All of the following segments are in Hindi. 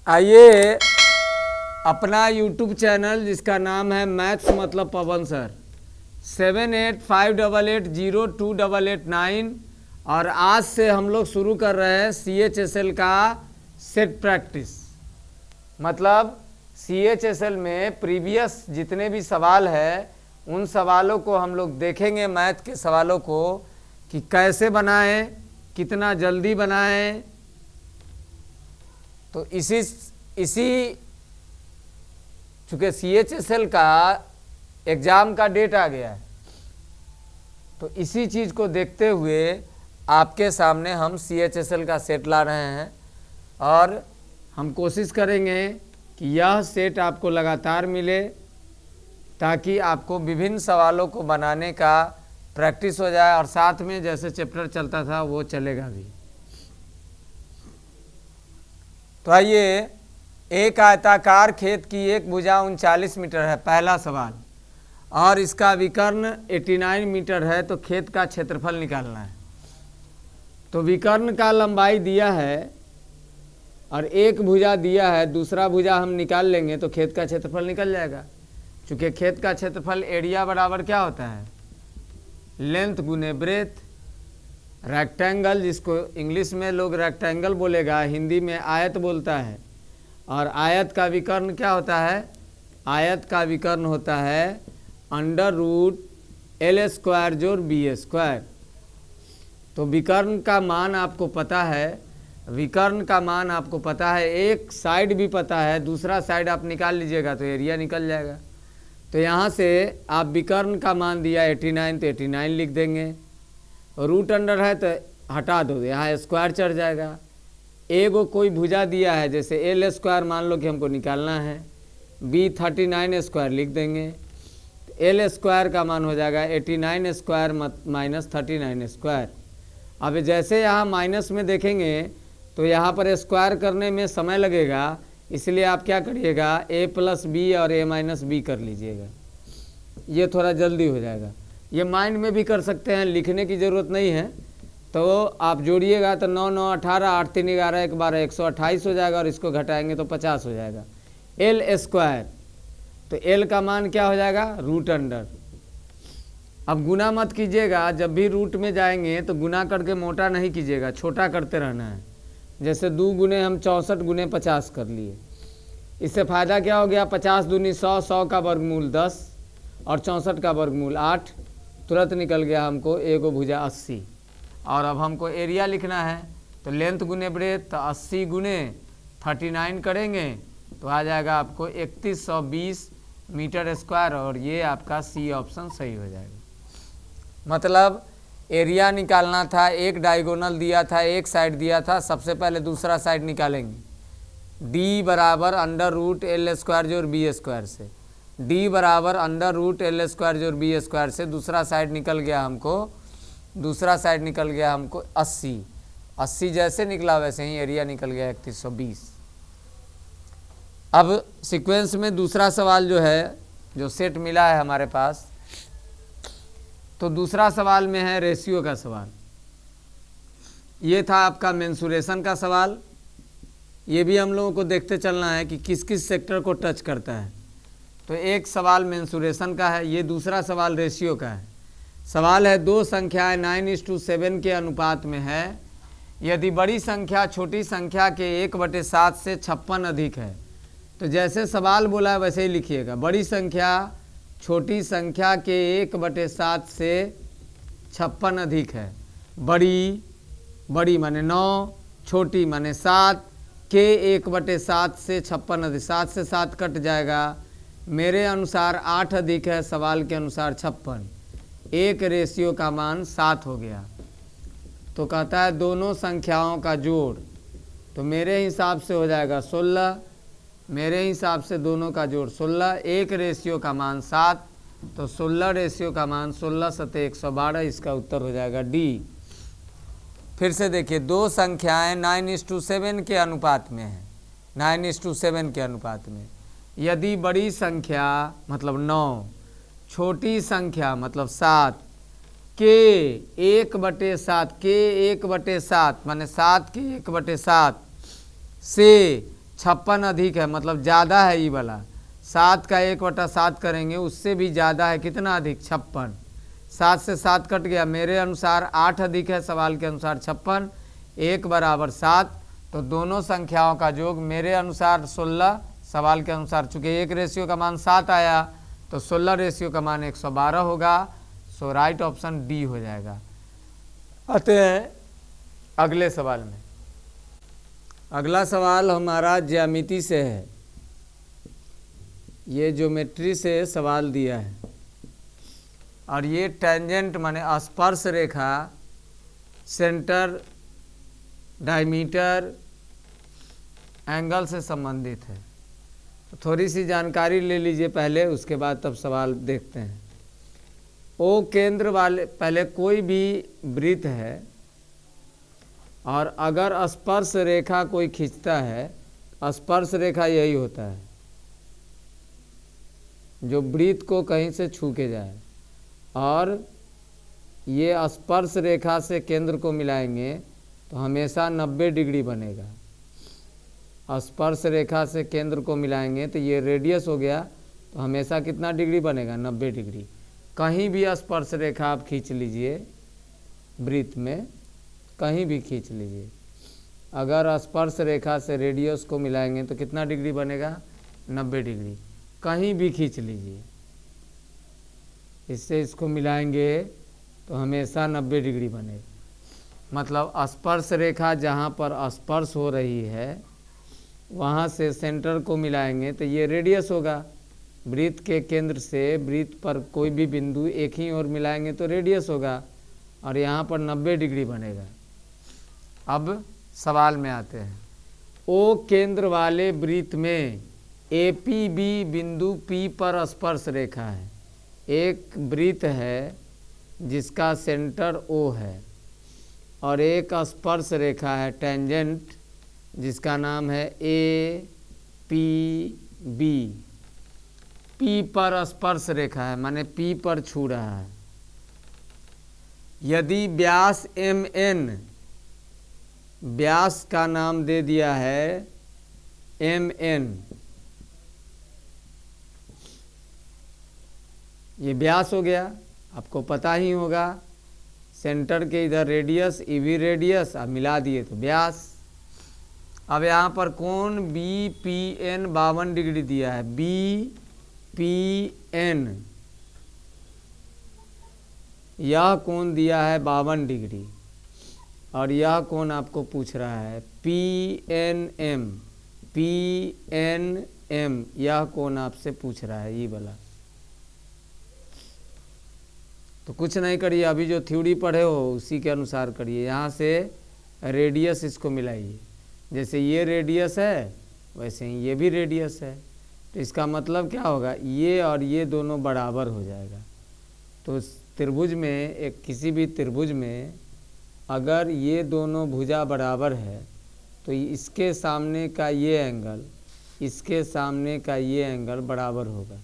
आइए अपना यूट्यूब चैनल जिसका नाम है मैथ्स मतलब पवन सर 7858802889 और आज से हम लोग शुरू कर रहे हैं CHSL का सेट प्रैक्टिस। मतलब CHSL में प्रीवियस जितने भी सवाल है उन सवालों को हम लोग देखेंगे, मैथ के सवालों को कि कैसे बनाएं, कितना जल्दी बनाएं। तो इसी चूँकि CHSL का एग्ज़ाम का डेट आ गया है, तो इसी चीज़ को देखते हुए आपके सामने हम CHSL का सेट ला रहे हैं और हम कोशिश करेंगे कि यह सेट आपको लगातार मिले ताकि आपको विभिन्न सवालों को बनाने का प्रैक्टिस हो जाए और साथ में जैसे चैप्टर चलता था वो चलेगा भी। तो आइए, एक आयताकार खेत की एक भुजा 39 मीटर है, पहला सवाल, और इसका विकर्ण 89 मीटर है, तो खेत का क्षेत्रफल निकालना है। तो विकर्ण का लंबाई दिया है और एक भुजा दिया है, दूसरा भुजा हम निकाल लेंगे तो खेत का क्षेत्रफल निकल जाएगा। क्योंकि खेत का क्षेत्रफल एरिया बराबर क्या होता है, लेंथ गुने ब्रेथ। रेक्टेंगल, जिसको इंग्लिश में लोग रेक्टेंगल बोलेगा, हिंदी में आयत बोलता है। और आयत का विकर्ण क्या होता है, आयत का विकर्ण होता है √L² जोड़ B²। तो विकर्ण का मान आपको पता है, विकर्ण का मान आपको पता है, एक साइड भी पता है, दूसरा साइड आप निकाल लीजिएगा तो एरिया निकल जाएगा। तो यहाँ से आप विकर्ण का मान दिया 89 तो 89 लिख देंगे, रूट अंडर है तो हटा दो, यहाँ स्क्वायर चढ़ जाएगा। एगो कोई भुजा दिया है, जैसे L² मान लो कि हमको निकालना है, B39² लिख देंगे। L² का मान हो जाएगा 89² माइनस 39²। अब जैसे यहाँ माइनस में देखेंगे तो यहाँ पर स्क्वायर करने में समय लगेगा, इसलिए आप क्या करिएगा, A+B और A-B कर लीजिएगा, ये थोड़ा जल्दी हो जाएगा। ये माइंड में भी कर सकते हैं, लिखने की ज़रूरत नहीं है। तो आप जोड़िएगा तो 9 9 18 8 3 11 1 12 128 हो जाएगा और इसको घटाएंगे तो 50 हो जाएगा। L², तो L का मान क्या हो जाएगा, रूट अंडर। अब गुना मत कीजिएगा, जब भी रूट में जाएंगे तो गुना करके मोटा नहीं कीजिएगा, छोटा करते रहना है। जैसे 2 गुने हम 64 गुने 50 कर लिए, इससे फ़ायदा क्या हो गया, 50 दूनी 100, 100 का वर्गमूल 10 और 64 का वर्गमूल 8, तुरंत निकल गया हमको एगो भुजा 80। और अब हमको एरिया लिखना है, तो लेंथ गुने ब्रेथ, तो 80 गुने 39 करेंगे तो आ जाएगा आपको 3120 मीटर स्क्वायर, और ये आपका C ऑप्शन सही हो जाएगा। मतलब एरिया निकालना था, एक डायगोनल दिया था, एक साइड दिया था, सबसे पहले दूसरा साइड निकालेंगे। D बराबर √L² जोड़ B² से, D बराबर √L² जोड़ B² से दूसरा साइड निकल गया हमको, दूसरा साइड निकल गया हमको 80। 80 जैसे निकला वैसे ही एरिया निकल गया 3120। अब सीक्वेंस में दूसरा सवाल जो है, जो सेट मिला है हमारे पास, तो दूसरा सवाल में है रेशियो का सवाल। ये था आपका मेंसुरेशन का सवाल। ये भी हम लोगों को देखते चलना है कि किस किस सेक्टर को टच करता है। तो एक सवाल मेंसुरेशन का है, ये दूसरा सवाल रेशियो का है। सवाल है, दो संख्याएं 9:7 के अनुपात में है, यदि बड़ी संख्या छोटी संख्या के 1/7 से 56 अधिक है। तो जैसे सवाल बोला है वैसे ही लिखिएगा, बड़ी संख्या छोटी संख्या के 1/7 से 56 अधिक है। बड़ी माने 9, छोटी माने 7, के 1/7 से 56 अधिक, 7 से 7 कट जाएगा। मेरे अनुसार 8 अधिक है, सवाल के अनुसार 56, एक रेशियो का मान 7 हो गया। तो कहता है दोनों संख्याओं का जोड़, तो मेरे हिसाब से हो जाएगा 16, मेरे हिसाब से दोनों का जोड़ 16, एक रेशियो का मान 7, तो 16 रेशियो का मान 16 सते 112, इसका उत्तर हो जाएगा D। फिर से देखिए, दो संख्याएं 9:7 के अनुपात में हैं, 9:7 के अनुपात में। यदि बड़ी संख्या मतलब 9, छोटी संख्या मतलब 7 के 1/7, के 1/7 माने 7 के 1/7 से 56 अधिक है, मतलब ज़्यादा है ये वाला। 7 का 1/7 करेंगे, उससे भी ज़्यादा है, कितना अधिक? 56। 7 से 7 कट गया, मेरे अनुसार 8 अधिक है, सवाल के अनुसार 56, 1 बराबर 7। तो दोनों संख्याओं का योग मेरे अनुसार 16, सवाल के अनुसार चूँकि 1 रेशियो का मान 7 आया तो 16 रेशियो का मान 112 होगा। सो राइट ऑप्शन डी हो जाएगा। आते हैं अगले सवाल में। अगला सवाल हमारा ज्यामिति से है, ये ज्योमेट्री से सवाल दिया है और ये टेंजेंट माने स्पर्श रेखा, सेंटर, डायमीटर, एंगल से संबंधित है। तो थोड़ी सी जानकारी ले लीजिए पहले, उसके बाद तब सवाल देखते हैं। ओ केंद्र वाले, पहले कोई भी वृत्त है और अगर स्पर्श रेखा कोई खींचता है, स्पर्श रेखा यही होता है जो वृत्त को कहीं से छू के जाए, और ये स्पर्श रेखा से केंद्र को मिलाएंगे तो हमेशा 90 डिग्री बनेगा। स्पर्श रेखा से केंद्र को मिलाएंगे तो ये रेडियस हो गया, तो हमेशा कितना डिग्री बनेगा? 90 डिग्री। कहीं भी स्पर्श रेखा आप खींच लीजिए, वृत्त में कहीं भी खींच लीजिए, अगर स्पर्श रेखा से रेडियस को मिलाएंगे तो कितना डिग्री बनेगा? 90 डिग्री। कहीं भी खींच लीजिए, इससे इसको मिलाएंगे तो हमेशा 90 डिग्री बनेगा। मतलब स्पर्श रेखा जहाँ पर स्पर्श हो रही है वहाँ से सेंटर को मिलाएंगे तो ये रेडियस होगा। वृत्त के केंद्र से वृत्त पर कोई भी बिंदु एक ही ओर मिलाएंगे तो रेडियस होगा, और यहाँ पर 90 डिग्री बनेगा। अब सवाल में आते हैं। ओ केंद्र वाले वृत्त में APB बिंदु P पर स्पर्श रेखा है। एक वृत्त है जिसका सेंटर O है और एक स्पर्श रेखा है टेंजेंट जिसका नाम है APB। P पर स्पर्श रेखा है, माने P पर छू रहा है। यदि व्यास MN, व्यास का नाम दे दिया है MN, ये व्यास हो गया, आपको पता ही होगा। सेंटर के इधर रेडियस, EV रेडियस, अब मिला दिए तो व्यास। अब यहाँ पर कोण BPN 52 डिग्री दिया है, BPN, यह कोण दिया है 52 डिग्री, और यह कोण आपको पूछ रहा है PNM, PNM, यह कोण आपसे पूछ रहा है, ये वाला। तो कुछ नहीं करिए, अभी जो थ्योरी पढ़े हो उसी के अनुसार करिए। यहाँ से रेडियस इसको मिलाइए, जैसे ये रेडियस है वैसे ही ये भी रेडियस है, तो इसका मतलब क्या होगा? ये और ये दोनों बराबर हो जाएगा। तो त्रिभुज में, एक किसी भी त्रिभुज में अगर ये दोनों भुजा बराबर है तो इसके सामने का ये एंगल, इसके सामने का ये एंगल बराबर होगा,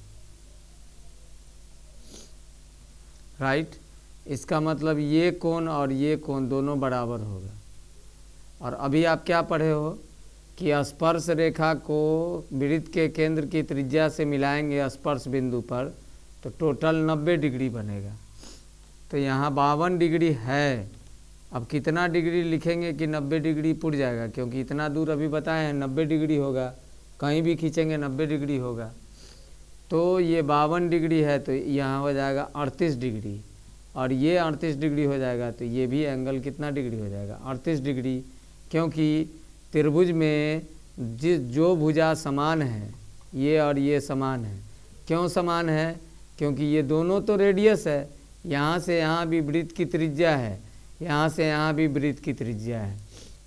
राइट। इसका मतलब ये कोण और ये कोण दोनों बराबर होगा। और अभी आप क्या पढ़े हो कि स्पर्श रेखा को वृत्त के केंद्र की त्रिज्या से मिलाएंगे स्पर्श बिंदु पर तो टोटल 90 डिग्री बनेगा। तो यहाँ 52 डिग्री है। अब कितना डिग्री लिखेंगे कि 90 डिग्री पुट जाएगा, क्योंकि इतना दूर अभी बताए हैं 90 डिग्री होगा, कहीं भी खींचेंगे 90 डिग्री होगा। तो ये 52 डिग्री है तो यहाँ हो जाएगा 38 डिग्री, और ये 38 डिग्री हो जाएगा तो ये भी एंगल कितना डिग्री हो जाएगा? 38 डिग्री। क्योंकि त्रिभुज में जो भुजा समान है, ये और ये समान है। क्यों समान है? क्योंकि ये दोनों तो रेडियस है, यहाँ से यहाँ भी वृत्त की त्रिज्या है, यहाँ से यहाँ भी वृत्त की त्रिज्या है।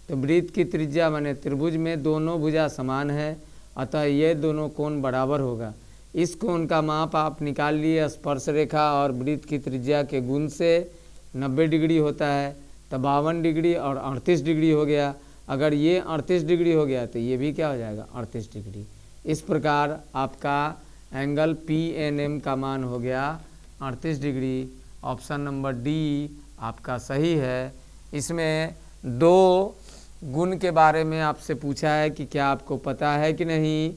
तो वृत्त की त्रिज्या माने त्रिभुज में दोनों भुजा समान है, अतः ये दोनों कोण बराबर होगा। इस कोण का माप आप निकाल लिए स्पर्श रेखा और वृत्त की त्रिज्या के गुण से 90 डिग्री होता है, तो 52 डिग्री और 38 डिग्री हो गया। अगर ये 38 डिग्री हो गया तो ये भी क्या हो जाएगा? 38 डिग्री। इस प्रकार आपका एंगल PNM का मान हो गया 38 डिग्री। ऑप्शन नंबर डी आपका सही है। इसमें दो गुण के बारे में आपसे पूछा है कि क्या आपको पता है कि नहीं।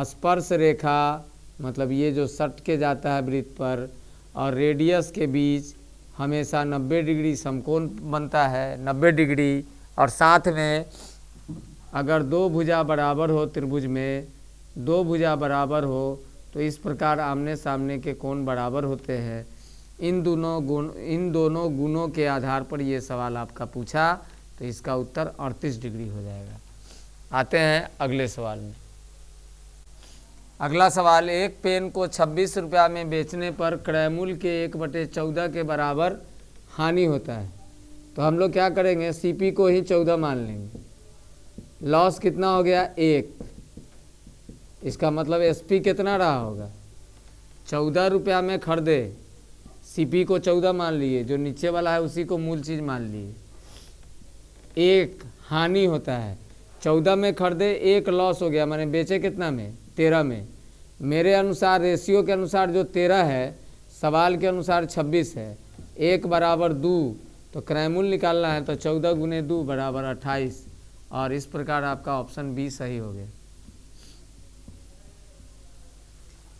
स्पर्श रेखा मतलब ये जो सट के जाता है वृत्त पर और रेडियस के बीच हमेशा 90 डिग्री समकोण बनता है, 90 डिग्री। और साथ में अगर दो भुजा बराबर हो, त्रिभुज में दो भुजा बराबर हो तो इस प्रकार आमने सामने के कोण बराबर होते हैं। इन दोनों गुणों के आधार पर ये सवाल आपका पूछा, तो इसका उत्तर 38 डिग्री हो जाएगा। आते हैं अगले सवाल में। अगला सवाल, एक पेन को 26 रुपया में बेचने पर क्रय मूल्य के 1/14 के बराबर हानि होता है, तो हम लोग क्या करेंगे, सीपी को ही 14 मान लेंगे। लॉस कितना हो गया, 1। इसका मतलब एसपी कितना रहा होगा, 14 रुपया में खरीदे, सीपी को 14 मान लिए, जो नीचे वाला है उसी को मूल चीज़ मान लिए। 1 हानि होता है, 14 में खरीदे, 1 लॉस हो गया, मैंने बेचे कितना में, 13 में। मेरे अनुसार रेशियो के अनुसार जो 13 है, सवाल के अनुसार 26 है, 1 बराबर 2, तो क्रय मूल्य निकालना है, तो 14 गुने 2 बराबर 28। और इस प्रकार आपका ऑप्शन बी सही हो गया।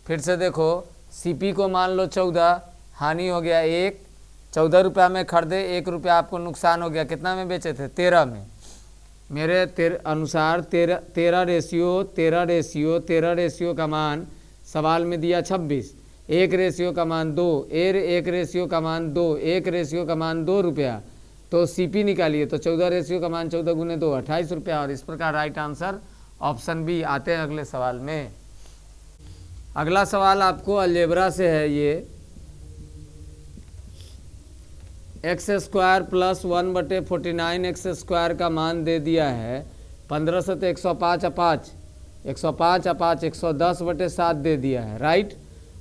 फिर से देखो, सीपी को मान लो 14, हानि हो गया 1, 14 रुपया में खरीदे, 1 रुपया आपको नुकसान हो गया, कितना में बेचे थे, 13 में। मेरे अनुसार 13 रेशियो का मान सवाल में दिया 26, 1 रेशियो का मान 2, 1 रेशियो का मान 2, 1 रेशियो का मान 2 रुपया, तो सीपी निकालिए, तो 14 रेशियो का मान 14 गुने 2 28 रुपया। और इस प्रकार राइट आंसर ऑप्शन बी। आते हैं अगले सवाल में। अगला सवाल आपको अलजेब्रा से है। ये x² प्लस 1/49 x² का मान दे दिया है 15 से, तो 105 अपाच 110/7 दे दिया है, राइट।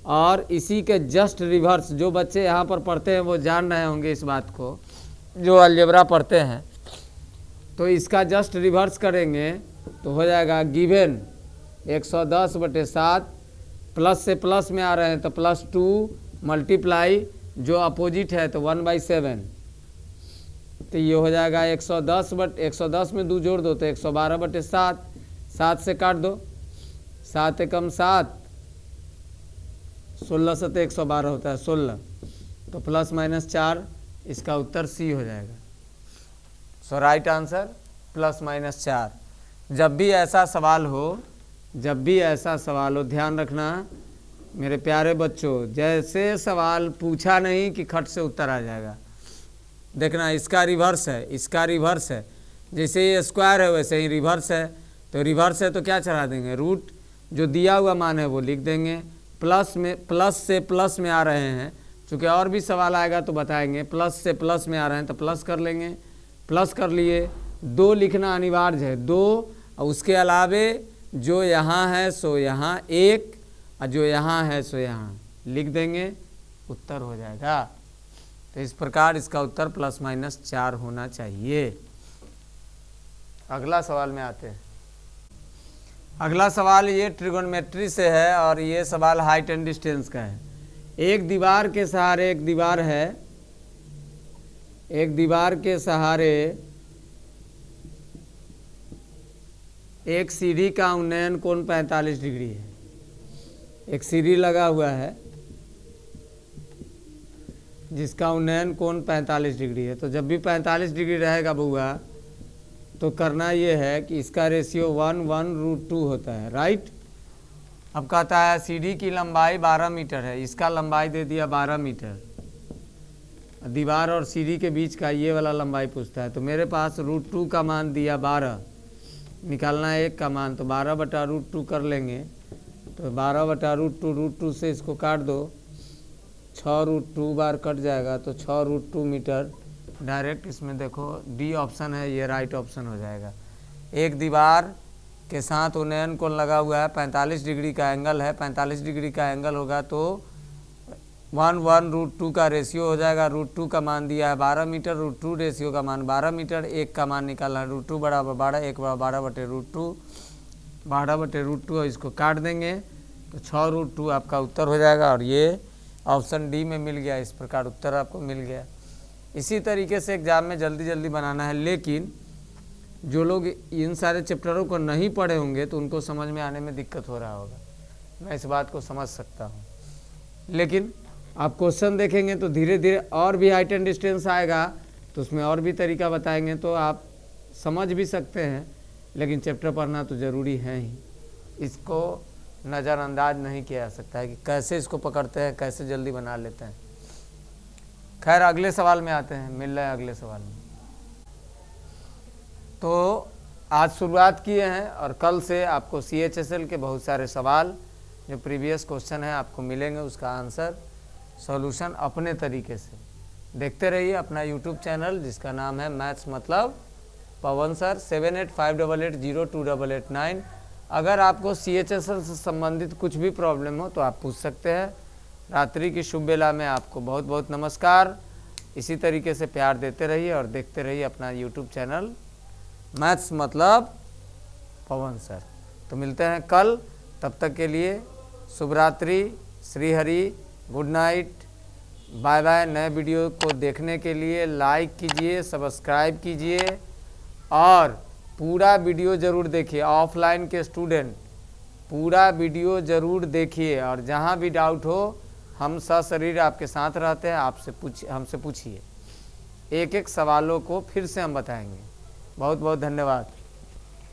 और इसी के जस्ट रिवर्स, जो बच्चे यहाँ पर पढ़ते हैं वो जान रहे होंगे इस बात को, जो अलजेब्रा पढ़ते हैं, तो इसका जस्ट रिवर्स करेंगे तो हो जाएगा गिवन 110/7, प्लस से प्लस में आ रहे हैं तो +2 मल्टीप्लाई जो अपोजिट है तो 1/7, तो ये हो जाएगा 110 में 2 जोड़ दो तो 112/7, 7 से काट दो, 7 एकम 7, 16 से तो 112 होता है 16, तो +-4, इसका उत्तर सी हो जाएगा। सो राइट आंसर +-4। जब भी ऐसा सवाल हो, ध्यान रखना मेरे प्यारे बच्चों, जैसे सवाल पूछा नहीं कि खट से उत्तर आ जाएगा। देखना, इसका रिवर्स है, जैसे ये स्क्वायर है वैसे ही रिवर्स है, तो रिवर्स है तो क्या चढ़ा देंगे, रूट, जो दिया हुआ मान है वो लिख देंगे। प्लस से प्लस में आ रहे हैं, चूँकि और भी सवाल आएगा तो बताएंगे, प्लस से प्लस में आ रहे हैं तो प्लस कर लेंगे, प्लस कर लिए। 2 लिखना अनिवार्य है, 2, और उसके अलावे जो यहाँ है सो यहाँ 1, और जो यहाँ है सो यहाँ लिख देंगे, उत्तर हो जाएगा। तो इस प्रकार इसका उत्तर +-4 होना चाहिए। अगला सवाल में आते हैं। अगला सवाल ये ट्रिगोनोमेट्री से है और ये सवाल हाइट एंड डिस्टेंस का है। एक दीवार के सहारे एक सीढ़ी का उन्नयन कोण 45 डिग्री है। एक सीढ़ी लगा हुआ है जिसका उन्नयन कोण 45 डिग्री है। तो जब भी 45 डिग्री रहेगा बउआ, तो करना ये है कि इसका रेशियो 1/√2 होता है, राइट। अब कहता है सीढ़ी की लंबाई 12 मीटर है, इसका लंबाई दे दिया 12 मीटर, दीवार और सीढ़ी के बीच का ये वाला लंबाई पूछता है। तो मेरे पास √2 का मान दिया 12, निकालना है 1 का मान, तो 12/√2 कर लेंगे। तो 12/√2 से इसको काट दो, 6√2 बार कट जाएगा, तो 6√2 मीटर। डायरेक्ट इसमें देखो डी ऑप्शन है, ये राइट ऑप्शन हो जाएगा। एक दीवार के साथ उन्नयन कोण लगा हुआ है, 45 डिग्री का एंगल है, 45 डिग्री का एंगल होगा तो 1/√2 का रेशियो हो जाएगा। √2 का मान दिया है 12 मीटर, √2 रेशियो का मान 12 मीटर, 1 का मान निकालना है, √2 बराबर 12, 1 बराबर 12/√2, 12/√2, इसको काट देंगे तो 6√2 आपका उत्तर हो जाएगा। और ये ऑप्शन डी में मिल गया, इस प्रकार उत्तर आपको मिल गया। इसी तरीके से एग्जाम में जल्दी जल्दी बनाना है, लेकिन जो लोग इन सारे चैप्टरों को नहीं पढ़े होंगे तो उनको समझ में आने में दिक्कत हो रहा होगा, मैं इस बात को समझ सकता हूँ। लेकिन आप क्वेश्चन देखेंगे तो धीरे धीरे और भी हाइट एंड डिस्टेंस आएगा, तो उसमें और भी तरीका बताएंगे तो आप समझ भी सकते हैं। लेकिन चैप्टर पढ़ना तो ज़रूरी है ही, इसको नज़रअंदाज नहीं किया जा सकता है कि कैसे इसको पकड़ते हैं, कैसे जल्दी बना लेते हैं। खैर अगले सवाल में आते हैं, मिल रहे हैं अगले सवाल में। तो आज शुरुआत किए हैं और कल से आपको CHSL के बहुत सारे सवाल जो प्रीवियस क्वेश्चन है आपको मिलेंगे, उसका आंसर सॉल्यूशन अपने तरीके से देखते रहिए अपना YouTube चैनल जिसका नाम है मैथ्स मतलब पवन सर 7858802889। अगर आपको CHSL से संबंधित कुछ भी प्रॉब्लम हो तो आप पूछ सकते हैं। रात्रि की शुभ बेला में आपको बहुत बहुत नमस्कार। इसी तरीके से प्यार देते रहिए और देखते रहिए अपना YouTube चैनल मैथ्स मतलब पवन सर। तो मिलते हैं कल, तब तक के लिए शुभ रात्रि, Shri Hari, good night, bye bye. नए वीडियो को देखने के लिए लाइक कीजिए, सब्सक्राइब कीजिए और पूरा वीडियो ज़रूर देखिए। ऑफलाइन के स्टूडेंट पूरा वीडियो ज़रूर देखिए और जहाँ भी डाउट हो हम सशरीर आपके साथ रहते हैं, हमसे पूछिए। एक एक सवालों को फिर से हम बताएंगे। बहुत बहुत धन्यवाद।